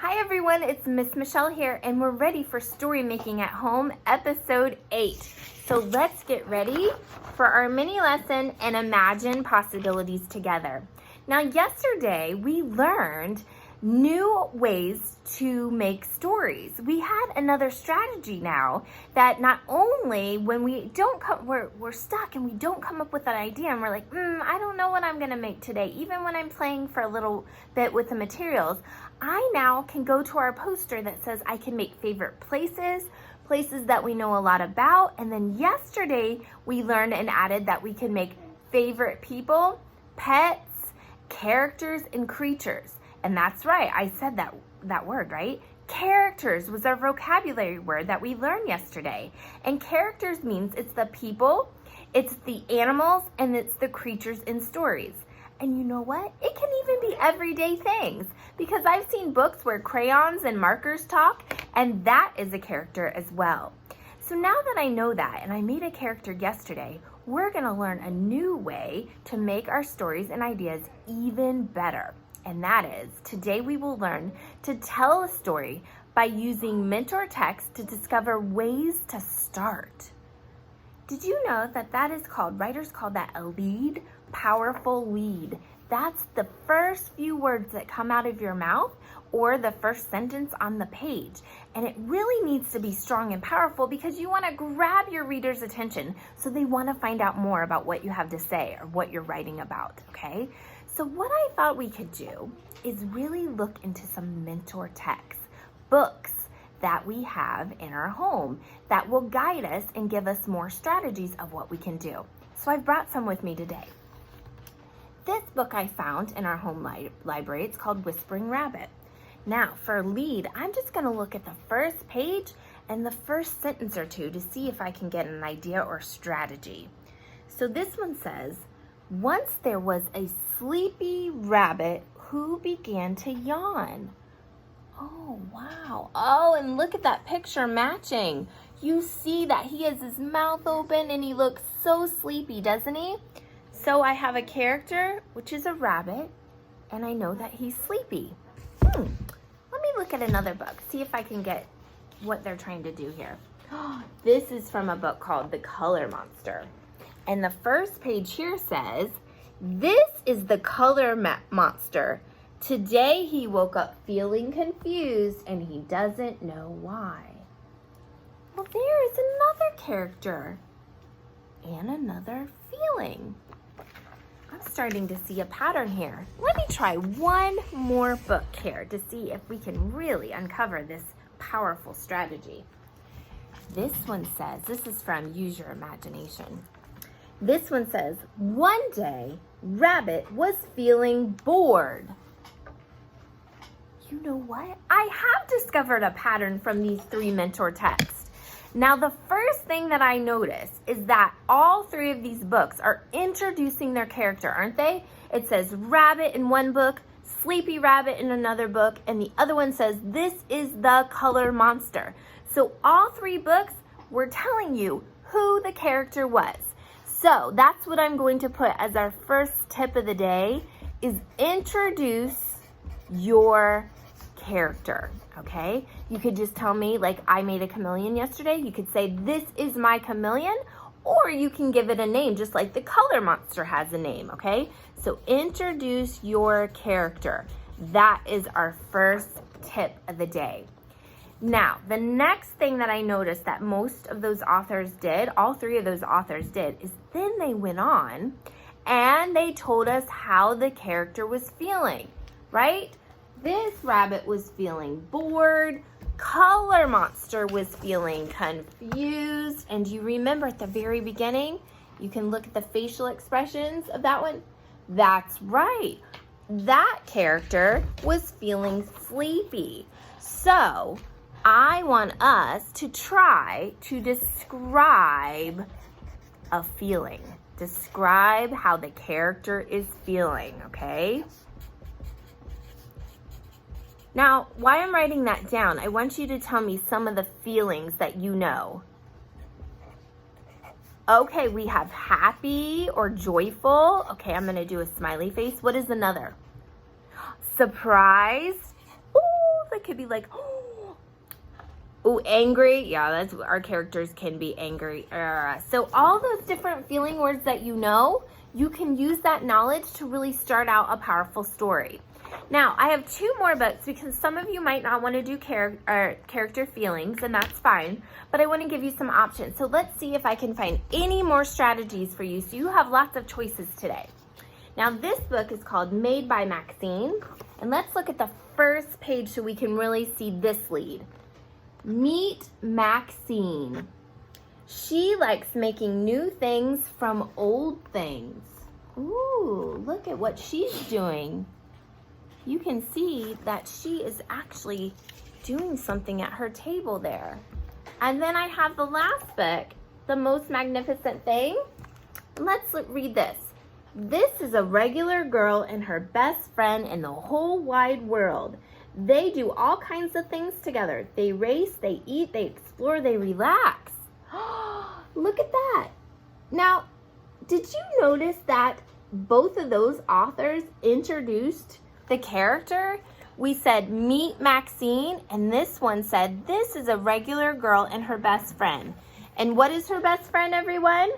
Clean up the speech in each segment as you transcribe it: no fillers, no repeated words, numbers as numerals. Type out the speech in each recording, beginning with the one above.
Hi everyone, it's Miss Michelle here, and we're ready for Story Making at Home, episode 8. So let's get ready for our mini lesson and imagine possibilities together. Now yesterday we learned new ways to make stories. We had another strategy now that not only when we don't we're stuck and we don't come up with an idea and we're like, I don't know what I'm gonna make today. Even when I'm playing for a little bit with the materials, I now can go to our poster that says I can make favorite places that we know a lot about. And then yesterday we learned and added that we can make favorite people, pets, characters, and creatures. And that's right, I said that word, right? Characters was our vocabulary word that we learned yesterday. And characters means it's the people, it's the animals, and it's the creatures in stories. And you know what? It can even be everyday things, because I've seen books where crayons and markers talk, and that is a character as well. So now that I know that, and I made a character yesterday, we're gonna learn a new way to make our stories and ideas even better. And that is, today we will learn to tell a story by using mentor text to discover ways to start. Did you know that writers call that a lead? Powerful lead. That's the first few words that come out of your mouth or the first sentence on the page. And it really needs to be strong and powerful because you want to grab your reader's attention so they want to find out more about what you have to say or what you're writing about, okay? So what I thought we could do is really look into some mentor texts, books that we have in our home that will guide us and give us more strategies of what we can do. So I've brought some with me today. This book I found in our home library, it's called Whispering Rabbit. Now for lead, I'm just gonna look at the first page and the first sentence or two to see if I can get an idea or strategy. So this one says, once there was a sleepy rabbit who began to yawn. Oh, wow. Oh, and look at that picture matching. You see that he has his mouth open and he looks so sleepy, doesn't he? So I have a character, which is a rabbit, and I know that he's sleepy. Let me look at another book, see if I can get what they're trying to do here. This is from a book called The Color Monster. And the first page here says, this is the color monster. Today he woke up feeling confused and he doesn't know why. Well, there is another character and another feeling. I'm starting to see a pattern here. Let me try one more book here to see if we can really uncover this powerful strategy. This one says, this is from Use Your Imagination. This one says, one day, Rabbit was feeling bored. You know what? I have discovered a pattern from these three mentor texts. Now, the first thing that I notice is that all three of these books are introducing their character, aren't they? It says Rabbit in one book, Sleepy Rabbit in another book, and the other one says, this is the color monster. So all three books were telling you who the character was. So that's what I'm going to put as our first tip of the day is introduce your character, okay? You could just tell me, like I made a chameleon yesterday. You could say, this is my chameleon, or you can give it a name just like the color monster has a name, okay? So introduce your character. That is our first tip of the day. Now, the next thing that I noticed that most of those authors did, all three of those authors did, is then they went on and they told us how the character was feeling, right? This rabbit was feeling bored. Color monster was feeling confused. And do you remember at the very beginning, you can look at the facial expressions of that one? That's right. That character was feeling sleepy. So I want us to try to describe a feeling. Describe how the character is feeling, okay? Now, while I'm writing that down, I want you to tell me some of the feelings that you know. Okay, we have happy or joyful. Okay, I'm gonna do a smiley face. What is another? Surprised. Ooh, the could be like, oh, angry. Yeah, that's our characters can be angry. So all those different feeling words that you know, you can use that knowledge to really start out a powerful story. Now, I have 2 more books because some of you might not want to do character feelings, and that's fine, but I want to give you some options. So let's see if I can find any more strategies for you so you have lots of choices today. Now, this book is called Made by Maxine, and let's look at the first page so we can really see this lead. Meet Maxine. She likes making new things from old things. Ooh, look at what she's doing. You can see that she is actually doing something at her table there. And then I have the last book, The Most Magnificent Thing. Let's read this. This is a regular girl and her best friend in the whole wide world. They do all kinds of things together. They race, they eat, they explore, they relax. Look at that. Now, did you notice that both of those authors introduced the character? We said, meet Maxine, and this one said, this is a regular girl and her best friend. And what is her best friend, everyone?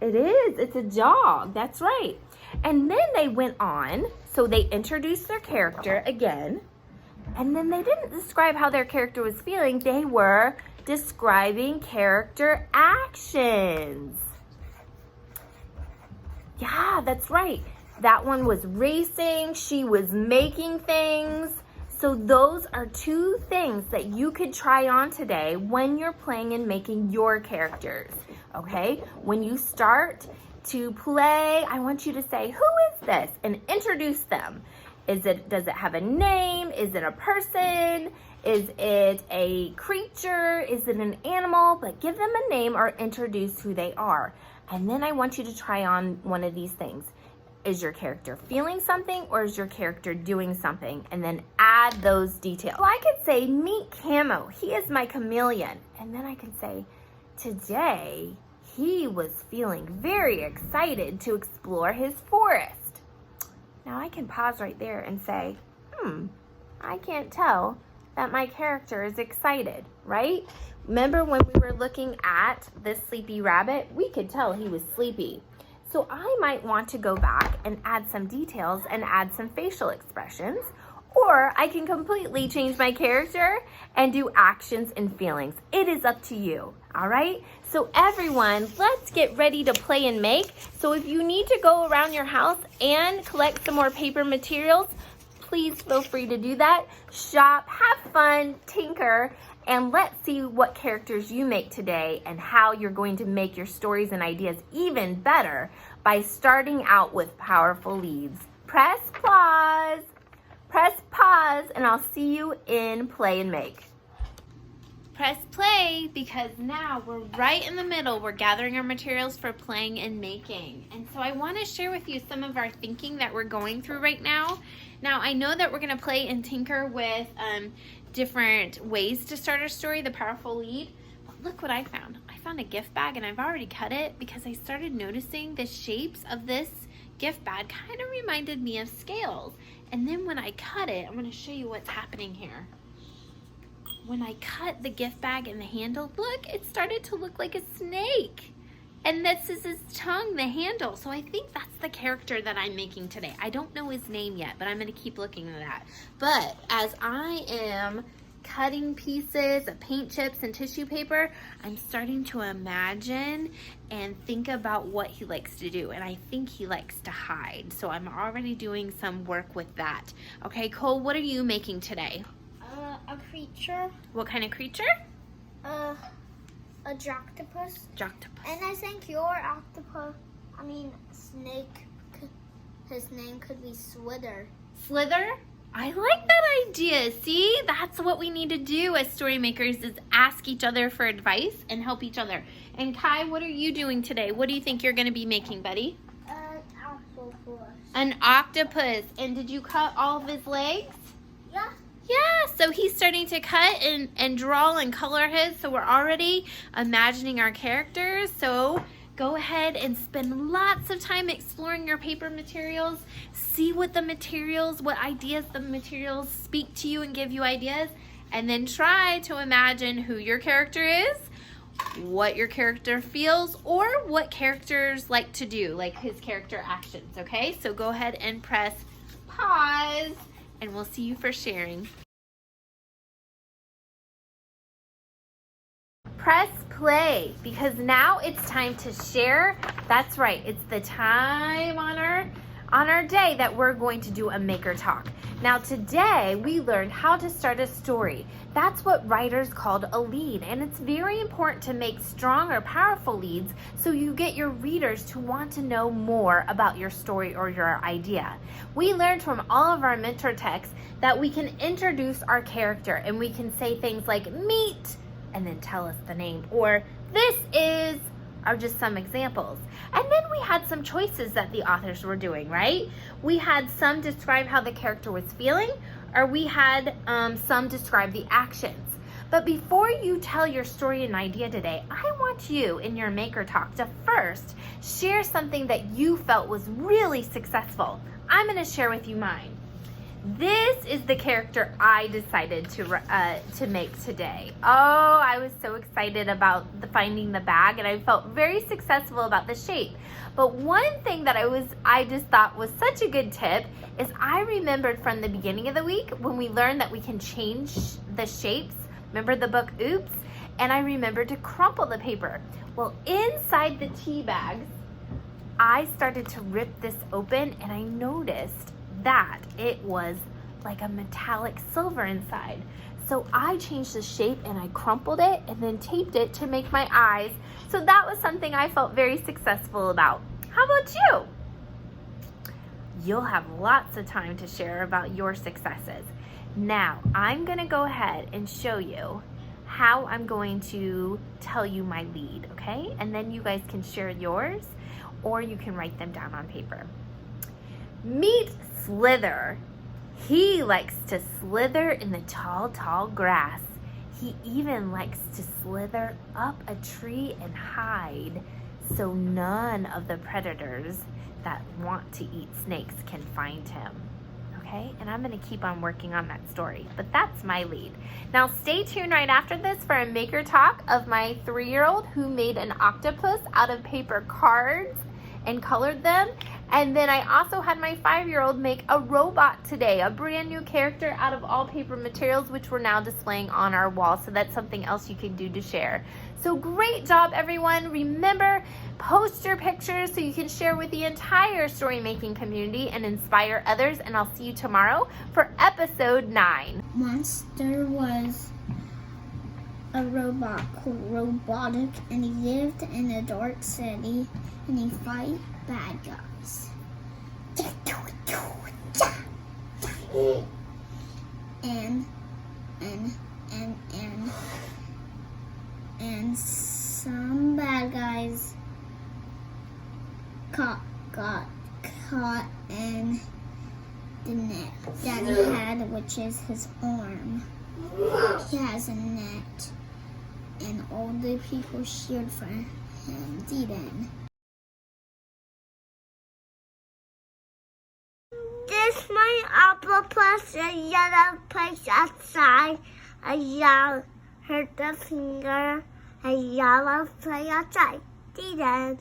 It is. It's a dog. That's right. And then they went on, so they introduced their character again, and then they didn't describe how their character was feeling. They were describing character actions. Yeah, that's right. That one was racing. She was making things. So those are 2 things that you could try on today when you're playing and making your characters. Okay? When you start to play, I want you to say, who is this? And introduce them. Does it have a name? Is it a person? Is it a creature? Is it an animal? But give them a name or introduce who they are. And then I want you to try on one of these things. Is your character feeling something or is your character doing something? And then add those details. So I could say, meet Camo. He is my chameleon. And then I can say, today he was feeling very excited to explore his forest. Now I can pause right there and say, I can't tell that my character is excited, right? Remember when we were looking at this sleepy rabbit? We could tell he was sleepy. So I might want to go back and add some details and add some facial expressions, or I can completely change my character and do actions and feelings. It is up to you, all right? So everyone, let's get ready to play and make. So if you need to go around your house and collect some more paper materials, please feel free to do that. Shop, have fun, tinker, and let's see what characters you make today and how you're going to make your stories and ideas even better by starting out with powerful leads. Press pause, and I'll see you in Play and Make. Press play because now we're right in the middle. We're gathering our materials for playing and making. And so I want to share with you some of our thinking that we're going through right now. Now, I know that we're going to play and tinker with different ways to start our story, the powerful lead. But look what I found. I found a gift bag and I've already cut it because I started noticing the shapes of this gift bag kind of reminded me of scales. And then when I cut it, I'm going to show you what's happening here. When I cut the gift bag and the handle, look, it started to look like a snake. And this is his tongue, the handle. So I think that's the character that I'm making today. I don't know his name yet, but I'm going to keep looking at that. But as I am cutting pieces of paint chips and tissue paper, I'm starting to imagine and think about what he likes to do. And I think he likes to hide. So I'm already doing some work with that. Okay, Cole, what are you making today? A creature. What kind of creature? A joctopus. Joctopus. And I think your snake, his name could be Slither. Slither? I like that idea. See, that's what we need to do as story makers is ask each other for advice and help each other. And Kai, what are you doing today? What do you think you're going to be making, buddy? Octopus. An octopus. And did you cut all of his legs? Yeah. Yeah, so he's starting to cut and draw and color his. So we're already imagining our characters. So Go ahead and spend lots of time exploring your paper materials. See what ideas the materials speak to you and give you ideas. And then try to imagine who your character is, what your character feels, or what characters like to do, like his character actions, okay? So go ahead and press pause, and we'll see you for sharing. Press play, because now it's time to share. That's right, it's the time on our day that we're going to do a maker talk. Now today we learned how to start a story. That's what writers called a lead, and it's very important to make strong or powerful leads so you get your readers to want to know more about your story or your idea. We learned from all of our mentor texts that we can introduce our character, and we can say things like meet and then tell us the name, or this is, are just some examples. And then we had some choices that the authors were doing, right? We had some describe how the character was feeling, or we had some describe the actions. But before you tell your story and idea today, I want you in your maker talk to first share something that you felt was really successful. I'm gonna share with you mine. This is the character I decided to make today. Oh, I was so excited about finding the bag, and I felt very successful about the shape. But one thing that I just thought was such a good tip is I remembered from the beginning of the week when we learned that we can change the shapes. Remember the book Oops? And I remembered to crumple the paper. Well, inside the tea bags, I started to rip this open, and I noticed that it was like a metallic silver inside. So I changed the shape and I crumpled it and then taped it to make my eyes. So that was something I felt very successful about. How about you? You'll have lots of time to share about your successes. Now, I'm gonna go ahead and show you how I'm going to tell you my lead, okay? And then you guys can share yours, or you can write them down on paper. Meet Slither. He likes to slither in the tall, tall grass. He even likes to slither up a tree and hide so none of the predators that want to eat snakes can find him. Okay, and I'm gonna keep on working on that story, but that's my lead. Now stay tuned right after this for a maker talk of my 3-year-old who made an octopus out of paper cards and colored them. And then I also had my 5-year-old make a robot today, a brand new character out of all paper materials, which we're now displaying on our wall. So that's something else you can do to share. So great job, everyone. Remember, post your pictures so you can share with the entire story making community and inspire others. And I'll see you tomorrow for episode 9. Once there was a robot called Robotic, and he lived in a dark city, and he fight bad guys. And some bad guys got caught in the net that he had, which is his arm. He has a net, and all the people cheered for him, didn't. This my octopus, a yellow place outside, a yellow hurt the finger, a yellow play outside, didn't.